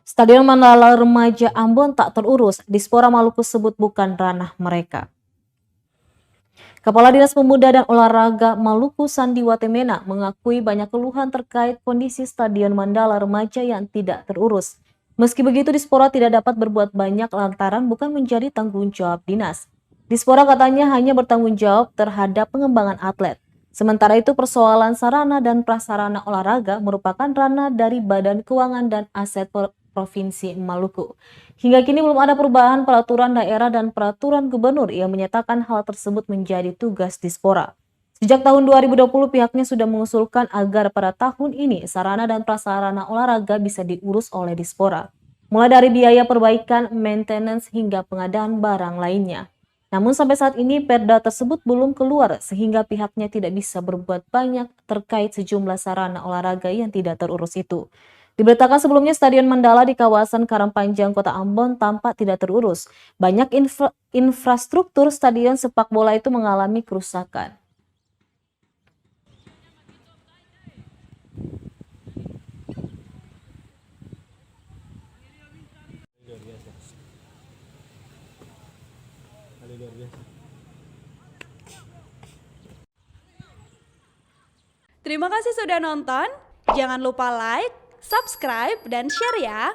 Stadion Mandala Remaja Ambon tak terurus, Dispora Maluku sebut bukan ranah mereka. Kepala Dinas Pemuda dan Olahraga Maluku Sandi Watemena mengakui banyak keluhan terkait kondisi Stadion Mandala Remaja yang tidak terurus. Meski begitu, Dispora tidak dapat berbuat banyak lantaran bukan menjadi tanggung jawab dinas. Dispora katanya hanya bertanggung jawab terhadap pengembangan atlet. Sementara itu persoalan sarana dan prasarana olahraga merupakan ranah dari Badan Keuangan dan Aset Provinsi Maluku. Hingga kini belum ada perubahan peraturan daerah dan peraturan gubernur yang menyatakan hal tersebut menjadi tugas Dispora. Sejak tahun 2020 pihaknya sudah mengusulkan agar pada tahun ini sarana dan prasarana olahraga bisa diurus oleh Dispora. Mulai dari biaya perbaikan, maintenance hingga pengadaan barang lainnya. Namun sampai saat ini perda tersebut belum keluar sehingga pihaknya tidak bisa berbuat banyak terkait sejumlah sarana olahraga yang tidak terurus itu. Diberitakan sebelumnya Stadion Mandala di kawasan Karangpanjang, Kota Ambon tampak tidak terurus. Banyak infrastruktur stadion sepak bola itu mengalami kerusakan. Terima kasih sudah nonton. Jangan lupa like, subscribe, dan share ya.